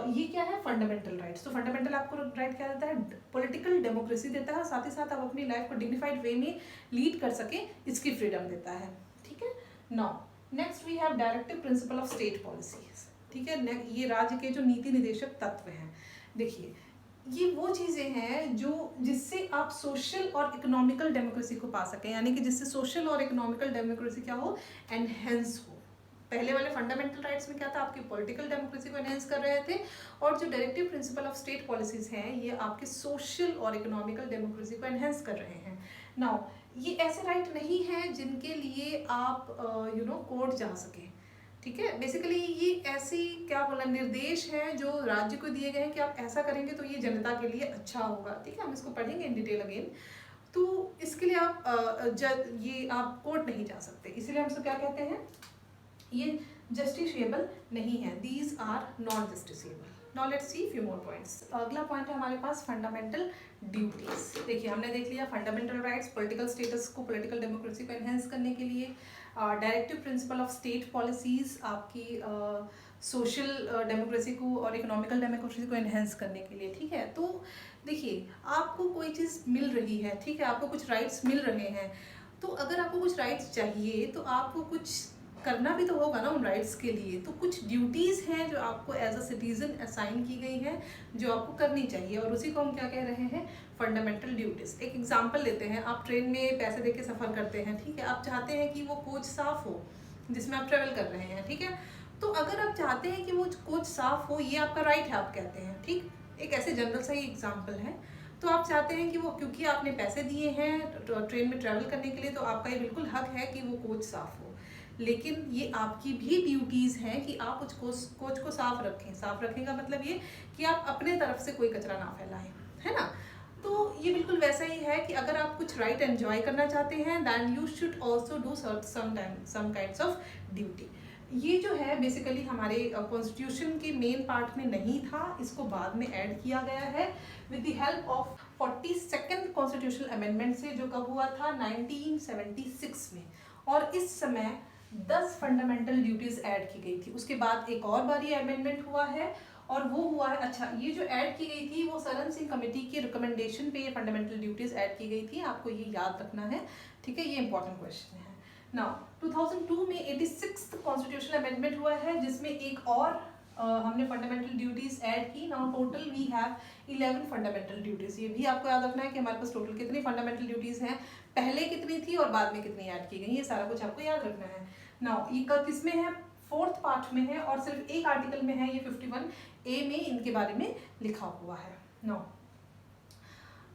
ये क्या है, फंडामेंटल राइट्स। तो फंडामेंटल आपको राइट क्या देता है, पॉलिटिकल डेमोक्रेसी देता है, साथ ही साथ आप अपनी लाइफ को डिग्निफाइड वे में लीड कर सके, इसकी फ्रीडम देता है, ठीक है। Now next we have directive principle of state policies, ठीक है। ये राज्य के जो नीति निर्देशक तत्व हैं। देखिए ये वो चीज़ें हैं जो जिससे आप सोशल और इकोनॉमिकल डेमोक्रेसी को पा सकें, यानी कि जिससे सोशल और इकोनॉमिकल डेमोक्रेसी क्या हो, एनहेंस हो। पहले वाले फंडामेंटल राइट्स में क्या था, आपकी पॉलिटिकल डेमोक्रेसी को एनहेंस कर रहे थे, और जो directive principle of state policies हैं ये आपके सोशल और इकोनॉमिकल डेमोक्रेसी को एनहेंस कर रहे हैं। नाउ ये ऐसे राइट नहीं है जिनके लिए आप कोर्ट जा सके, ठीक है। बेसिकली ये ऐसी क्या बोला, निर्देश हैं जो राज्य को दिए गए हैं कि आप ऐसा करेंगे तो ये जनता के लिए अच्छा होगा, ठीक है। हम इसको पढ़ेंगे इन डिटेल अगेन। तो इसके लिए आप कोर्ट नहीं जा सकते, इसीलिए हम इसको क्या कहते हैं, ये जस्टिसेबल नहीं है, these are non justiciable. Now let's see few more points. अगला पॉइंट है हमारे पास फंडामेंटल ड्यूटीज। देखिए हमने देख लिया फंडामेंटल राइट्स, पॉलिटिकल स्टेटस को, पॉलिटिकल डेमोक्रेसी को एनहेंस करने के लिए, directive principle of state policies आपकी सोशल डेमोक्रेसी को और इकोनॉमिकल डेमोक्रेसी को एनहेंस करने के लिए, ठीक है। तो देखिए आपको कोई चीज़ मिल रही है, ठीक है, आपको कुछ राइट्स मिल रहे हैं, तो अगर आपको कुछ राइट्स चाहिए तो आपको कुछ करना भी तो होगा ना उन राइट्स के लिए। तो कुछ ड्यूटीज़ हैं जो आपको एज अ सिटीजन असाइन की गई हैं, जो आपको करनी चाहिए, और उसी को हम क्या कह रहे हैं, फंडामेंटल ड्यूटीज़। एक एग्जांपल लेते हैं, आप ट्रेन में पैसे देके सफ़र करते हैं, ठीक है। आप चाहते हैं कि वो कोच साफ़ हो जिसमें आप ट्रेवल कर रहे हैं, ठीक है। तो अगर आप चाहते हैं कि वो कोच साफ़ हो, ये आपका राइट है, आप कहते हैं, ठीक। एक ऐसे जनरल सा ही एग्जाम्पल है। तो आप चाहते हैं कि वो, क्योंकि आपने पैसे दिए हैं ट्रेन में ट्रैवल करने के लिए, तो आपका ये बिल्कुल हक है कि वो कोच साफ़ हो। लेकिन ये आपकी भी ड्यूटीज़ हैं कि आप उस कोच को साफ रखें। साफ रखें का मतलब ये कि आप अपने तरफ से कोई कचरा ना फैलाएं, है ना। तो ये बिल्कुल वैसा ही है कि अगर आप कुछ राइट एंजॉय करना चाहते हैं, then you should also do some kinds of duty. ये जो है बेसिकली हमारे कॉन्स्टिट्यूशन के मेन पार्ट में नहीं था, इसको बाद में ऐड किया गया है with the help of 42nd constitutional amendment से, जो कब हुआ था, 1976 में। और इस समय 10 फंडामेंटल ड्यूटीज ऐड की गई थी। उसके बाद एक और बार ये अमेंडमेंट हुआ है, और वो हुआ है, अच्छा ये जो ऐड की गई थी वो सरन सिंह कमेटी की रिकमेंडेशन पे ये फंडामेंटल ड्यूटीज ऐड की गई थी, आपको ये याद रखना है, ठीक है। ये इंपॉर्टेंट क्वेश्चन है। नाउ 2002 में 86th कॉन्स्टिट्यूशनल अमेंडमेंट हुआ है, जिसमें एक और हमने फंडामेंटल ड्यूटीज ऐड की। Now total we have 11 fundamental duties. ये भी आपको याद रखना है कि हमारे पास टोटल कितनी फंडामेंटल ड्यूटीज हैं, पहले कितनी थी और बाद में कितनी ऐड की गई, ये सारा कुछ आपको याद रखना है। नाउ ये किसमें है, 4th पार्ट में है, और सिर्फ एक आर्टिकल में है, ये 51A में इनके बारे में लिखा हुआ है। नाउ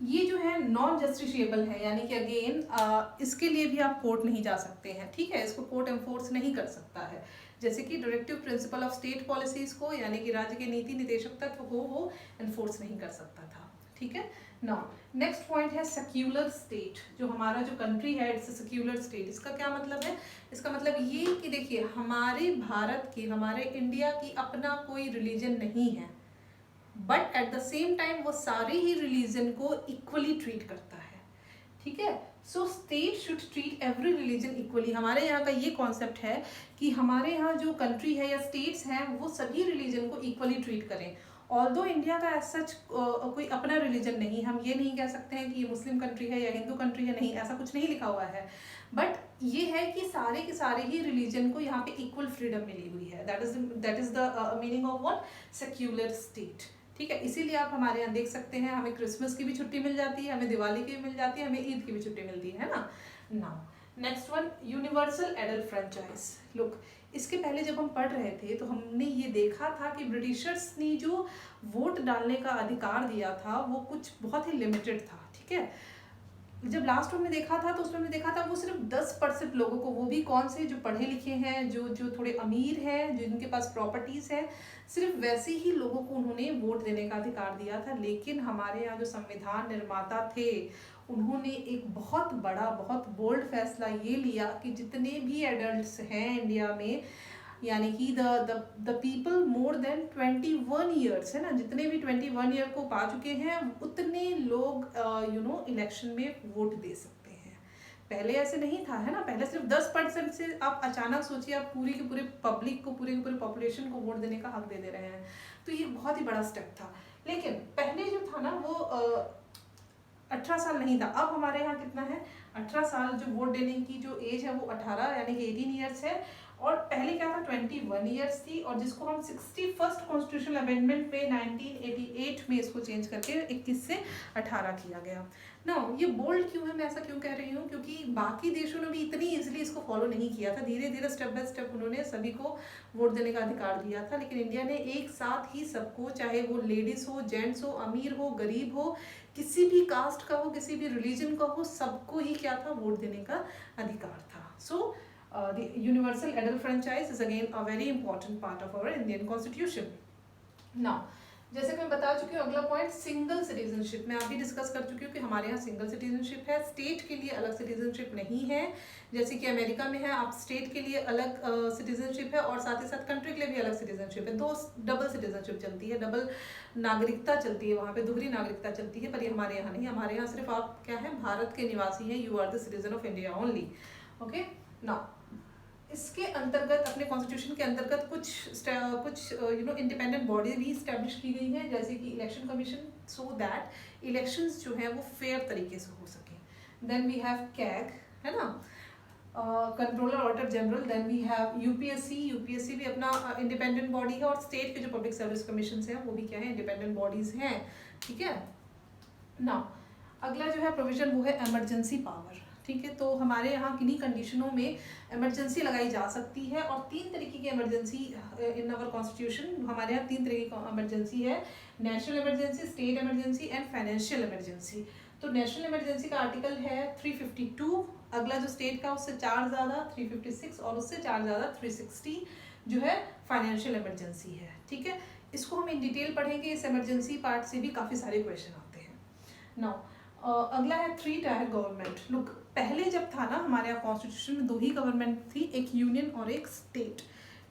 ये जो है नॉन जस्टिसेबल है, यानी कि अगेन इसके लिए भी आप कोर्ट नहीं जा सकते हैं, ठीक है। इसको कोर्ट एनफोर्स नहीं कर सकता है, जैसे कि directive principle of state policies को, यानी कि राज्य के नीति निर्देशक तत्व को वो एनफोर्स नहीं कर सकता था, ठीक है। नाउ नेक्स्ट पॉइंट है सेक्युलर स्टेट। जो हमारा जो कंट्री है, इट्स सेक्युलर स्टेट। इसका क्या मतलब है, इसका मतलब ये कि देखिए हमारे भारत की, हमारे इंडिया की अपना कोई रिलीजन नहीं है, but at the same time वो सारे ही रिलीजन को इक्वली ट्रीट करता है, ठीक है। So state should treat every religion equally. हमारे यहाँ का ये कॉन्सेप्ट है कि हमारे यहाँ जो कंट्री है या स्टेट्स हैं वो सभी रिलीजन को इक्वली ट्रीट करें। ऑल्दो इंडिया का एज सच कोई अपना रिलीजन नहीं, हम ये नहीं कह सकते हैं कि ये मुस्लिम कंट्री है या हिंदू कंट्री है, नहीं, ऐसा कुछ नहीं लिखा हुआ है। बट ये है कि सारे के सारे ही रिलीजन को यहाँ पे इक्वल फ्रीडम मिली हुई है। That is the meaning of what, secular state. ठीक है, इसीलिए आप हमारे यहाँ देख सकते हैं हमें क्रिसमस की भी छुट्टी मिल जाती है, हमें दिवाली की भी मिल जाती है, हमें ईद की भी छुट्टी मिलती है ना। Now next one, universal adult franchise. Look, इसके पहले जब हम पढ़ रहे थे तो हमने ये देखा था कि ब्रिटिशर्स ने जो वोट डालने का अधिकार दिया था वो कुछ बहुत ही लिमिटेड था। ठीक है, जब लास्ट में हमने देखा था तो उसमें हमने देखा था वो सिर्फ 10% लोगों को, वो भी कौन से, जो पढ़े लिखे हैं, जो थोड़े अमीर हैं, जिनके पास प्रॉपर्टीज है, सिर्फ वैसे ही लोगों को उन्होंने वोट देने का अधिकार दिया था। लेकिन हमारे यहाँ जो संविधान निर्माता थे उन्होंने एक बहुत बड़ा, बहुत बोल्ड फैसला ये लिया कि जितने भी एडल्ट्स हैं इंडिया में, यानी कि the people more than 21 years, है ना, जितने भी 21 ईयर को पा चुके हैं उतने लोग इलेक्शन में वोट दे सकते हैं। पहले ऐसे नहीं था, है ना, पहले सिर्फ 10% से आप अचानक सोचिए आप पूरी के पूरे पब्लिक को, पूरे के पूरे पॉपुलेशन को वोट देने का हक दे रहे हैं। तो ये बहुत ही बड़ा स्टेप था। लेकिन पहले जो था ना वो 18 साल नहीं था। अब हमारे यहाँ कितना है, 18 साल जो वोट देने की जो एज है वो 18 यानी कि 18 ईयर्स है। और पहले क्या था, 21 ईयर्स थी, और जिसको हम 61st कॉन्स्टिट्यूशनल अमेंडमेंट पे 1988 में इसको चेंज करके 21 से 18 किया गया ना। ये बोल्ड क्यों है, मैं ऐसा क्यों कह रही हूँ, क्योंकि बाकी देशों ने भी इतनी इजीली इसको फॉलो नहीं किया था। धीरे धीरे स्टेप बाय स्टेप उन्होंने सभी को वोट देने का अधिकार दिया था। लेकिन इंडिया ने एक साथ ही सबको, चाहे वो लेडीज हो, जेंट्स हो, अमीर हो, गरीब हो, किसी भी कास्ट का हो, किसी भी रिलीजन का हो, सबको ही क्या था, वोट देने का अधिकार था। सो the universal adult franchise is again a very important part of our Indian constitution. Now, जैसे कि मैं बता चुकी हूँ, अगला पॉइंट सिंगल सिटीजनशिप। मैं अभी डिस्कस कर चुकी हूँ कि हमारे यहाँ सिंगल सिटीजनशिप है, स्टेट के लिए अलग सिटीजनशिप नहीं है। जैसे कि अमेरिका में है, आप स्टेट के लिए अलग सिटीजनशिप है और साथ ही साथ कंट्री के लिए भी अलग सिटीजनशिप है। दो डबल सिटीजनशिप चलती है, डबल नागरिकता चलती है, वहाँ पे दोहरी नागरिकता चलती है। पर ये हमारे यहाँ नहीं, हमारे यहाँ सिर्फ आप क्या है, भारत के निवासी हैं, you are the citizen of India only. Okay, now इसके अंतर्गत, अपने कॉन्स्टिट्यूशन के अंतर्गत कुछ इंडिपेंडेंट बॉडी भी इस्टेब्लिश की गई हैं, जैसे कि election commission, so that elections जो है वो फेयर तरीके से हो सके। देन वी हैव कैग, है ना, controller auditor general. Then we have UPSC भी अपना इंडिपेंडेंट बॉडी है, और स्टेट के जो पब्लिक सर्विस कमीशन हैं वो भी क्या है, इंडिपेंडेंट बॉडीज हैं। ठीक है ना। अगला जो है प्रोविजन वो है इमरजेंसी पावर। ठीक है, तो हमारे यहाँ किन्हीं कंडीशनों में इमरजेंसी लगाई जा सकती है, और 3 तरीके की इमरजेंसी इन आवर कॉन्स्टिट्यूशन। हमारे यहाँ 3 तरीके की इमरजेंसी है, national emergency, state emergency and financial emergency. तो नेशनल इमरजेंसी का आर्टिकल है 352, अगला जो स्टेट का उससे 4 ज़्यादा 356, और उससे 4 ज़्यादा 360 जो है फाइनेंशियल इमरजेंसी है। ठीक है, इसको हम इन डिटेल पढ़ेंगे, इस इमरजेंसी पार्ट से भी काफ़ी सारे क्वेश्चन आते हैं। नाउ अगला है 3 टायर गवर्नमेंट। लुक, पहले जब था ना हमारे यहाँ कॉन्स्टिट्यूशन में 2 ही गवर्नमेंट थी, एक यूनियन और एक स्टेट।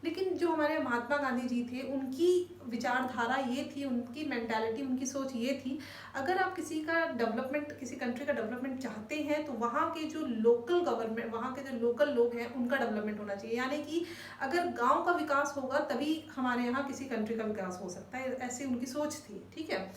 लेकिन जो हमारे महात्मा गांधी जी थे उनकी विचारधारा ये थी, उनकी मेंटालिटी, उनकी सोच ये थी, अगर आप किसी का डेवलपमेंट, किसी कंट्री का डेवलपमेंट चाहते हैं तो वहाँ के जो लोकल गवर्नमेंट, वहाँ के जो लोकल लोग हैं उनका डेवलपमेंट होना चाहिए। यानी कि अगर गाँव का विकास होगा तभी हमारे यहाँ किसी कंट्री का विकास हो सकता है, ऐसी उनकी सोच थी। ठीक है,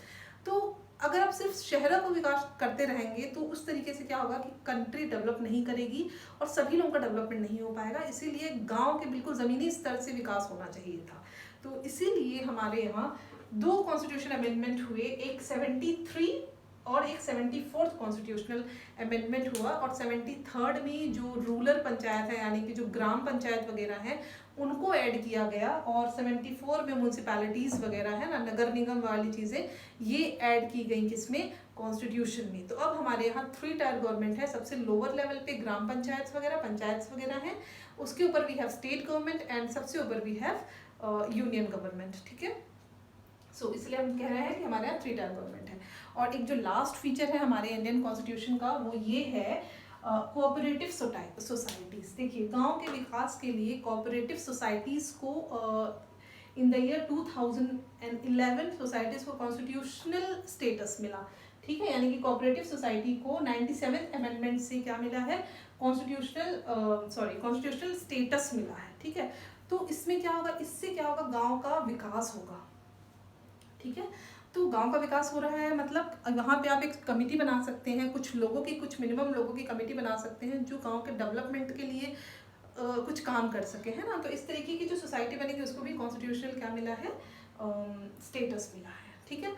तो अगर आप सिर्फ शहरों को विकास करते रहेंगे तो उस तरीके से क्या होगा कि कंट्री डेवलप नहीं करेगी और सभी लोगों का डेवलपमेंट नहीं हो पाएगा। इसीलिए गांव के बिल्कुल ज़मीनी स्तर से विकास होना चाहिए था। तो इसीलिए हमारे यहाँ 2 कॉन्स्टिट्यूशन अमेंडमेंट हुए, एक 73 और एक 74th कॉन्स्टिट्यूशनल अमेंडमेंट हुआ, और 73rd में जो रूरल पंचायत है, यानी कि जो ग्राम पंचायत वगैरह हैं, उनको ऐड किया गया, और 74 में म्यूनसिपैलिटीज़ वगैरह है ना, नगर निगम वाली चीज़ें, ये ऐड की गई किसमें, कॉन्स्टिट्यूशन में। तो अब हमारे यहाँ 3 टायर गवर्नमेंट है। सबसे लोअर लेवल पे ग्राम पंचायत वगैरह हैं, उसके ऊपर we have state government, and सबसे ऊपर वी हैव यूनियन गवर्नमेंट। ठीक है, सो इसलिए हम कह रहे हैं कि हमारे यहाँ 3 टायर गवर्नमेंट है। और एक जो लास्ट फीचर है हमारे इंडियन कॉन्स्टिट्यूशन का वो ये है कोऑपरेटिव सोसाइटीज़। देखिए, गांव के विकास के लिए कोऑपरेटिव सोसाइटीज़ को इन द ईयर 2011 सोसाइटीज़ को कॉन्स्टिट्यूशनल स्टेटस मिला। ठीक है, यानी कि कोऑपरेटिव सोसाइटी को 97th अमेंडमेंट से क्या मिला है, कॉन्स्टिट्यूशनल स्टेटस मिला है। ठीक है, तो इसमें क्या होगा, इससे क्या होगा, गाँव का विकास होगा। ठीक है, तो गांव का विकास हो रहा है, मतलब वहाँ पे आप एक कमेटी बना सकते हैं, कुछ लोगों की, कुछ मिनिमम लोगों की कमेटी बना सकते हैं जो गांव के डेवलपमेंट के लिए कुछ काम कर सके, है ना। तो इस तरीके की जो सोसाइटी बनेगी उसको भी कॉन्स्टिट्यूशनल क्या मिला है, स्टेटस मिला है, ठीक है।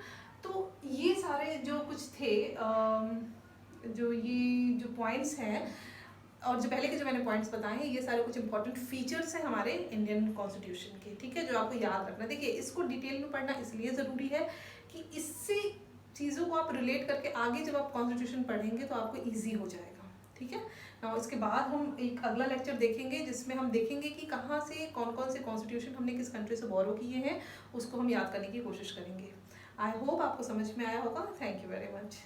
तो ये सारे जो कुछ थे जो ये जो पॉइंट्स हैं और जो पहले के जो मैंने पॉइंट्स बताए हैं, ये सारे कुछ इंपॉर्टेंट फीचर्स हैं हमारे इंडियन कॉन्स्टिट्यूशन के, ठीक है, जो आपको याद रखना। देखिए इसको डिटेल में पढ़ना इसलिए ज़रूरी है कि इससे चीज़ों को आप रिलेट करके आगे जब आप कॉन्स्टिट्यूशन पढ़ेंगे तो आपको ईजी हो जाएगा, ठीक है ना। इसके बाद हम एक अगला लेक्चर देखेंगे जिसमें हम देखेंगे कि कहाँ से कौन कौन से कॉन्स्टिट्यूशन हमने किस कंट्री से बोरो किए हैं, उसको हम याद करने की कोशिश करेंगे। आई होप आपको समझ में आया होगा। Thank you very much.